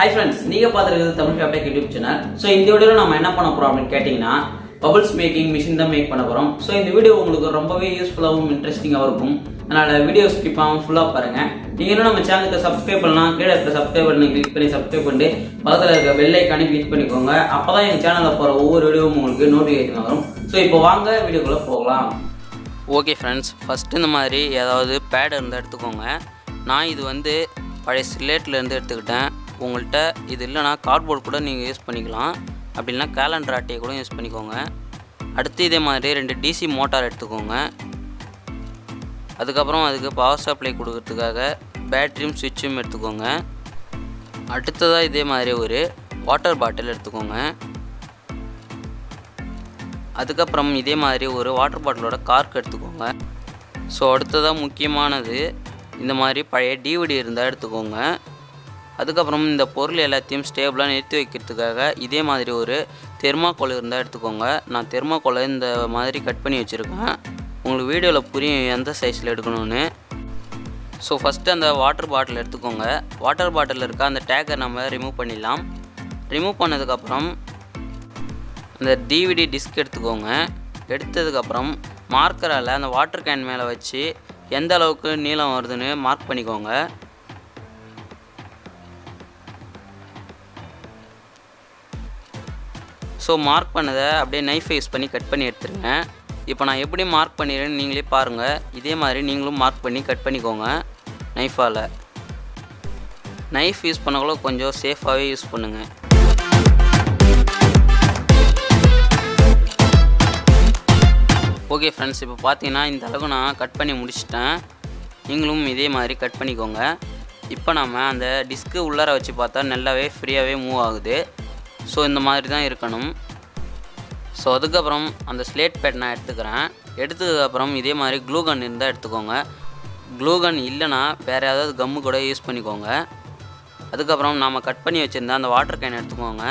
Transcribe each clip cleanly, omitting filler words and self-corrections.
Hi friends, நீங்க பாத்துக்கிறது Tamil craftech YouTube channel. So இந்த வீடியோல நாம என்ன பண்ண போறோம் அப்படினு கேட்டிங்கனா bubbles making machine தான் மேக் பண்ண போறோம். So இந்த வீடியோ உங்களுக்கு ரொம்பவே யூஸ்ஃபுல்லாவும் இன்ட்ரஸ்டிங்காவும் இருக்கும். அதனால வீடியோ ஸ்கிப் பண்ணாம ஃபுல்லா பாருங்க. நீங்க இன்னும் நம்ம சேனலுக்கு சப்ஸ்கிரைப் பண்ணலாம், கீழ இருக்க சப்ஸ்கிரைப் பட்டனை கிளிக் பண்ணி சப்ஸ்கிரைப் பண்ணிட்டு பக்கத்துல இருக்க பெல் ஐகானை கிளிக் பண்ணிக்கோங்க. அப்பதான் எங்க சேனல்ல போற ஒவ்வொரு வீடியோவும் உங்களுக்கு நோட்டிஃபிகேஷன் வரும். So இப்போ வாங்க வீடியோக்குள்ள போகலாம். ஓகே ஃப்ரெண்ட்ஸ், ஃபஸ்ட்டு இந்த மாதிரி ஏதாவது பேட் இருந்தால் எடுத்துக்கோங்க. நான் இது வந்து பழைய ஸ்லேட்லேருந்து எடுத்துக்கிட்டேன். உங்கள்கிட்ட இது இல்லைனா கார்ட்போர்ட் கூட நீங்கள் யூஸ் பண்ணிக்கலாம், அப்படி இல்லைனா கேலண்டர் அட்டையை கூட யூஸ் பண்ணிக்கோங்க. அடுத்து இதே மாதிரி 2 டிசி மோட்டார் எடுத்துக்கோங்க. அதுக்கப்புறம் அதுக்கு பவர் சப்ளை கொடுக்கறதுக்காக பேட்டரியும் சுவிட்சும் எடுத்துக்கோங்க. அடுத்ததாக இதே மாதிரி ஒரு வாட்டர் பாட்டில் எடுத்துக்கோங்க. அதுக்கப்புறம் இதே மாதிரி ஒரு வாட்டர் பாட்டிலோட கார்க் எடுத்துக்கோங்க. ஸோ அடுத்ததாக முக்கியமானது இந்த மாதிரி பழைய டிவிடி இருந்தால் எடுத்துக்கோங்க. அதுக்கப்புறம் இந்த பொருள் எல்லாத்தையும் ஸ்டேபிளாக நிறுத்தி வைக்கிறதுக்காக இதே மாதிரி ஒரு தெர்மாக்கோல் இருந்தால் எடுத்துக்கோங்க. நான் தெர்மாக்கோலை இந்த மாதிரி கட் பண்ணி வச்சுருக்கேன். உங்களுக்கு வீடியோவில் புரியும் எந்த சைஸில் எடுக்கணும்னு. ஸோ ஃபஸ்ட்டு அந்த வாட்டர் பாட்டில் எடுத்துக்கோங்க. வாட்டர் பாட்டிலில் இருக்க அந்த டேக்கை நம்ம ரிமூவ் பண்ணிடலாம். ரிமூவ் பண்ணதுக்கப்புறம் அந்த டிவிடி டிஸ்க் எடுத்துக்கோங்க. எடுத்ததுக்கப்புறம் மார்க்கரால் அந்த வாட்டர் கேன் மேலே வச்சு எந்த அளவுக்கு நீளம் வருதுன்னு மார்க் பண்ணிக்கோங்க. ஸோ மார்க் பண்ணதை அப்படியே நைஃபை யூஸ் பண்ணி கட் பண்ணி எடுத்துருங்க. இப்போ நான் எப்படி மார்க் பண்ணிடுறேன்னு நீங்களே பாருங்கள். இதே மாதிரி நீங்களும் மார்க் பண்ணி கட் பண்ணிக்கோங்க நைஃபால். நைஃப் யூஸ் பண்ணக்குள்ள கொஞ்சம் சேஃபாகவே யூஸ் பண்ணுங்கள். ஓகே ஃப்ரெண்ட்ஸ், இப்போ பார்த்தீங்கன்னா இந்த அளவுக்கு நான் கட் பண்ணி முடிச்சிட்டேன். நீங்களும் இதே மாதிரி கட் பண்ணிக்கோங்க. இப்போ நம்ம அந்த டிஸ்க்கு உள்ளார வச்சு பார்த்தா நல்லாவே ஃப்ரீயாகவே மூவ் ஆகுது. ஸோ இந்த மாதிரி தான் இருக்கணும். ஸோ அதுக்கப்புறம் அந்த ஸ்லேட் பேட் நான் எடுத்துக்கிறேன். எடுத்ததுக்கப்புறம் இதே மாதிரி க்ளூகன் இருந்தால் எடுத்துக்கோங்க. க்ளூகன் இல்லைனா வேறு ஏதாவது கம்மு கூட யூஸ் பண்ணிக்கோங்க. அதுக்கப்புறம் நாம் கட் பண்ணி வச்சுருந்தா அந்த வாட்டர் கேன் எடுத்துக்கோங்க.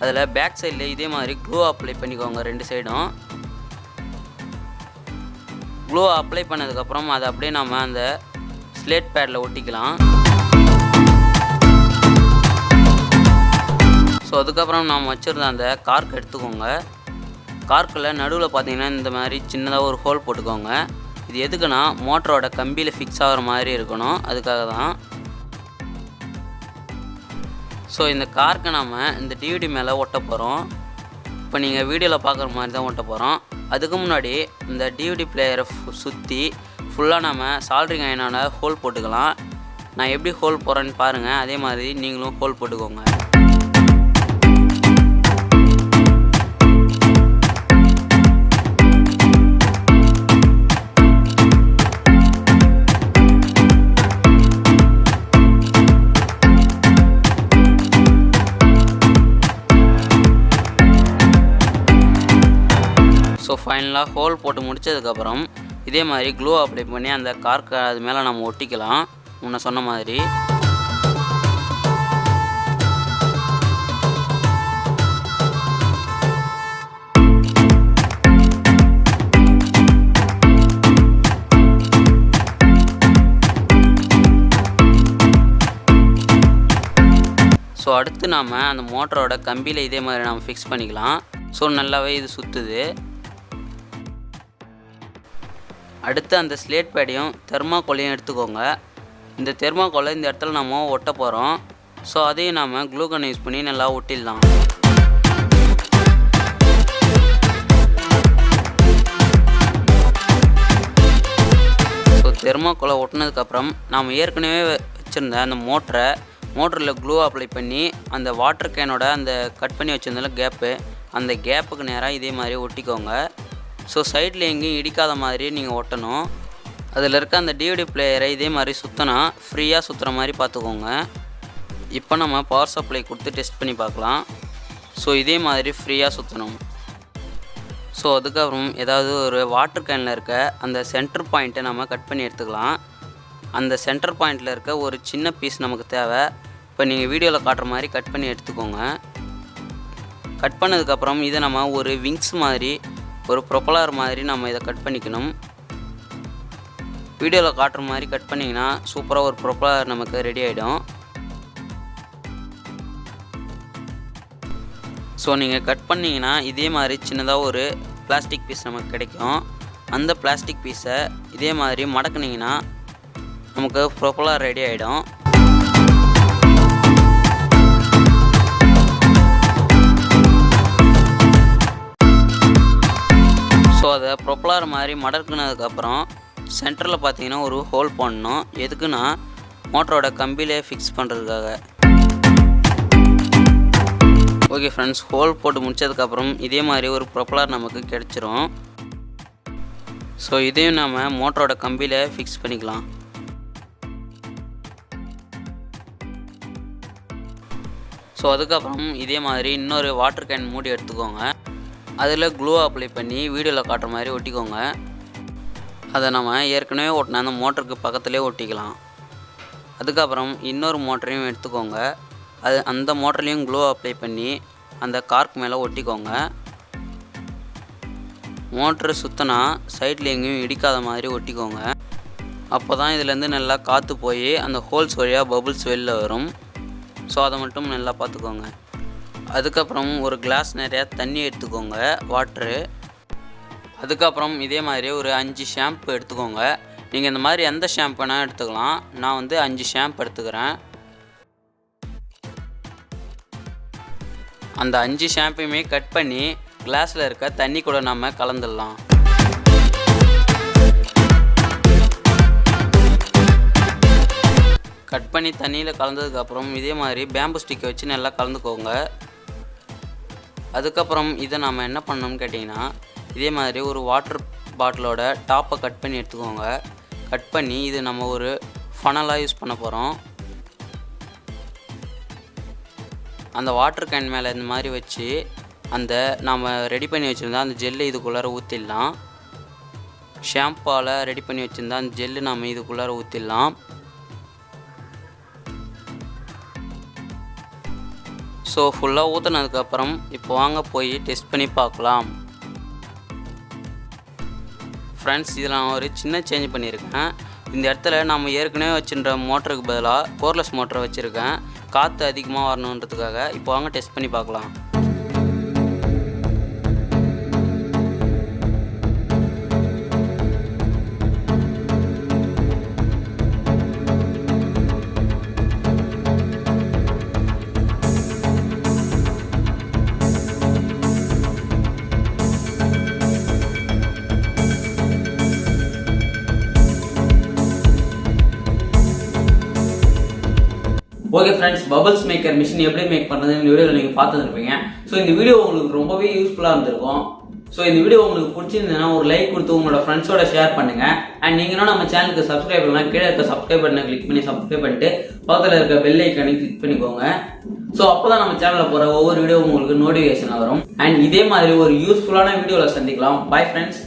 அதில் பேக் சைடில் இதே மாதிரி க்ளூ அப்ளை பண்ணிக்கோங்க 2 சைடும். க்ளூ அப்ளை பண்ணதுக்கப்புறம் அதை அப்படியே நம்ம அந்த ஸ்லேட் பேடில் ஒட்டிக்கலாம். ஸோ அதுக்கப்புறம் நாம் வச்சுருந்த அந்த கார்க் எடுத்துக்கோங்க. கார்க்கில் நடுவில் பார்த்தீங்கன்னா இந்த மாதிரி சின்னதாக ஒரு ஹோல் போட்டுக்கோங்க. இது எதுக்குன்னா மோட்டரோட கம்பியில் ஃபிக்ஸ் ஆகிற மாதிரி இருக்கணும், அதுக்காக தான். ஸோ இந்த கார்க்கை நாம் இந்த டிவிடி மேலே ஒட்ட போகிறோம். இப்போ நீங்கள் வீடியோவில் பார்க்குற மாதிரி தான் ஒட்ட போகிறோம். அதுக்கு முன்னாடி இந்த டிவிடி பிளேயரை சுற்றி ஃபுல்லாக நம்ம சால்ட்ரிங் அயனோட ஹோல் போட்டுக்கலாம். நான் எப்படி ஹோல் போடுறேன்னு பாருங்கள். அதே மாதிரி நீங்களும் ஹோல் போட்டுக்கோங்க. ஸோ ஃபைனலாக ஹோல் போட்டு முடித்ததுக்கப்புறம் இதே மாதிரி க்ளூ அப்ளை பண்ணி அந்த கார்க்கை அது மேலே நம்ம ஒட்டிக்கலாம் முன்ன சொன்ன மாதிரி. ஸோ அடுத்து நாம் அந்த மோட்டரோட கம்பியில் இதே மாதிரி நம்ம ஃபிக்ஸ் பண்ணிக்கலாம். ஸோ நல்லாவே இது சுற்றுது. அடுத்து அந்த ஸ்லேட் பேடையும் தெர்மாக்கோலையும் எடுத்துக்கோங்க. இந்த தெர்மாக்கோலை இந்த இடத்துல நம்ம ஒட்ட போகிறோம். ஸோ அதையும் நாம் க்ளூகன் யூஸ் பண்ணி நல்லா ஒட்டிடலாம். ஸோ தெர்மாக்கோலை ஒட்டினதுக்கப்புறம் நாம் ஏற்கனவே வச்சுருந்த அந்த மோட்டரில் க்ளூ அப்ளை பண்ணி அந்த வாட்டர் கேனோட அந்த கட் பண்ணி வச்சுருந்தாலும் கேப்பு, அந்த கேப்புக்கு நேராக இதே மாதிரி ஒட்டிக்கோங்க. ஸோ சைடில் எங்கேயும் இடிக்காத மாதிரி நீங்கள் ஒட்டணும். அதில் இருக்க அந்த டிவிடி பிளேயரை இதே மாதிரி சுற்றினா ஃப்ரீயாக சுற்றுற மாதிரி பார்த்துக்கோங்க. இப்போ நம்ம பவர் சப்ளை கொடுத்து டெஸ்ட் பண்ணி பார்க்கலாம். ஸோ இதே மாதிரி ஃப்ரீயாக சுற்றணும். ஸோ அதுக்கப்புறம் ஏதாவது ஒரு வாட்டர் கேனில் இருக்க அந்த சென்டர் பாயிண்ட்டை நம்ம கட் பண்ணி எடுத்துக்கலாம். அந்த சென்டர் பாயிண்ட்டில் இருக்க ஒரு சின்ன பீஸ் நமக்கு தேவை. இப்போ நீங்கள் வீடியோவில் காட்டுற மாதிரி கட் பண்ணி எடுத்துக்கோங்க. கட் பண்ணதுக்கப்புறம் இதை நம்ம ஒரு விங்ஸ் மாதிரி ஒரு ப்ரொப்பலர் மாதிரி நம்ம இதை கட் பண்ணிக்கணும். வீடியோவில் காட்டுற மாதிரி கட் பண்ணிங்கன்னா சூப்பராக ஒரு ப்ரொப்பலர் நமக்கு ரெடி ஆகிடும். ஸோ நீங்கள் கட் பண்ணிங்கன்னா இதே மாதிரி சின்னதாக ஒரு பிளாஸ்டிக் பீஸ் நமக்கு கிடைக்கும். அந்த பிளாஸ்டிக் பீஸை இதே மாதிரி மடக்குனிங்கன்னா நமக்கு ப்ரொப்பலர் ரெடி ஆகிடும். ஸோ அதை ப்ரொப்பலர் மாதிரி மடக்குனதுக்கப்புறம் சென்டரில் பார்த்தீங்கன்னா ஒரு ஹோல் பண்ணணும். எதுக்குன்னா மோட்டரோட கம்பியிலே ஃபிக்ஸ் பண்ணுறதுக்காக. ஓகே ஃப்ரெண்ட்ஸ், ஹோல் போட்டு முடிச்சதுக்கப்புறம் இதே மாதிரி ஒரு ப்ரொப்பலர் நமக்கு கிடச்சிரும். ஸோ இதையும் நம்ம மோட்டரோட கம்பியில் ஃபிக்ஸ் பண்ணிக்கலாம். ஸோ அதுக்கப்புறம் இதே மாதிரி இன்னொரு வாட்டர் கேன் மூடி எடுத்துக்கோங்க. அதில் க்ளூ அப்ளை பண்ணி வீடியோவில் காட்டுற மாதிரி ஒட்டிக்கோங்க. அதை நம்ம ஏற்கனவே ஒட்டின அந்த மோட்டருக்கு பக்கத்துலேயே ஒட்டிக்கலாம். அதுக்கப்புறம் இன்னொரு மோட்டரையும் எடுத்துக்கோங்க. அந்த மோட்டர்லேயும் க்ளூ அப்ளை பண்ணி அந்த கார்க் மேலே ஒட்டிக்கோங்க. மோட்ரு சுற்றினா சைடில் எங்கேயும் இடிக்காத மாதிரி ஒட்டிக்கோங்க. அப்போ தான் இதுலேருந்து நல்லா காற்று போய் அந்த ஹோல்ஸ் வழியாக பபுள்ஸ் வெளில வரும். ஸோ அதை மட்டும் நல்லா பார்த்துக்கோங்க. அதுக்கப்புறம் ஒரு கிளாஸ் நிறையா தண்ணி எடுத்துக்கோங்க, வாட்ரு. அதுக்கப்புறம் இதே மாதிரி ஒரு 5 ஷாம்பு எடுத்துக்கோங்க. நீங்கள் இந்த மாதிரி எந்த ஷாம்பு வேணால் எடுத்துக்கலாம். நான் வந்து 5 ஷாம்பு எடுத்துக்கிறேன். அந்த 5 ஷாம்பையுமே கட் பண்ணி கிளாஸில் இருக்க தண்ணி கூட நம்ம கலந்துடலாம். கட் பண்ணி தண்ணியில் கலந்ததுக்கப்புறம் இதே மாதிரி பேம்பு ஸ்டிக்கை வச்சு நல்லா கலந்துக்கோங்க. அதுக்கப்புறம் இதை நம்ம என்ன பண்ணணும்னு கேட்டிங்கன்னா, இதே மாதிரி ஒரு வாட்டர் பாட்டிலோட டாப்பை கட் பண்ணி எடுத்துக்கோங்க. கட் பண்ணி இது நம்ம ஒரு ஃபனலாக யூஸ் பண்ண போகிறோம். அந்த வாட்டர் கேன் மேலே இந்த மாதிரி வச்சு அந்த நம்ம ரெடி பண்ணி வச்சுருந்தா அந்த ஜெல்லு இதுக்குள்ளார ஊற்றிடலாம். ஷாம்பால் ரெடி பண்ணி வச்சுருந்தா அந்த ஜெல்லு நம்ம இதுக்குள்ளார ஊற்றிடலாம். ஸோ ஃபுல்லாக ஊற்றினதுக்கப்புறம் இப்போ வாங்க போய் டெஸ்ட் பண்ணி பார்க்கலாம். ஃப்ரெண்ட்ஸ், இதில் நான் ஒரு சின்ன சேஞ்ச் பண்ணியிருக்கேன். இந்த இடத்துல நம்ம ஏற்கனவே வச்சுருந்த மோட்டருக்கு பதிலாக கோர்லெஸ் மோட்டரை வச்சுருக்கேன், காற்று அதிகமாக வரணுன்றதுக்காக. இப்போ வாங்க டெஸ்ட் பண்ணி பார்க்கலாம். Okay friends, bubbles maker machine எப்படி மேக் பண்ணுறது இந்த வீடியோவில் நீங்கள் பார்த்துருப்பீங்க. ஸோ இந்த வீடியோ உங்களுக்கு ரொம்பவே யூஸ்ஃபுல்லாக இருந்திருக்கும். ஸோ இந்த வீடியோ உங்களுக்கு பிடிச்சிருந்ததுன்னா ஒரு லைக் கொடுத்து உங்களோட ஃப்ரெண்ட்ஸோட ஷேர் பண்ணுங்க. அண்ட் நீங்களும் நம்ம சேனலுக்கு சப்ஸ்கிரைப் பண்ணலாம். கீழே இருக்க சப்ஸ்கிரைப் பட்டனை கிளிக் பண்ணி சப்ஸ்கிரைப் பண்ணிட்டு பக்கத்தில் இருக்க பெல் ஐக்கானை கிளிக் பண்ணிக்கோங்க. ஸோ அப்போதான் நம்ம சேனலில் போகிற ஒவ்வொரு வீடியோ உங்களுக்கு நோட்டிஃபிகேஷன் வரும். அண்ட் இதே மாதிரி ஒரு யூஸ்ஃபுல்லான வீடியோவில் சந்திக்கலாம். Bye friends.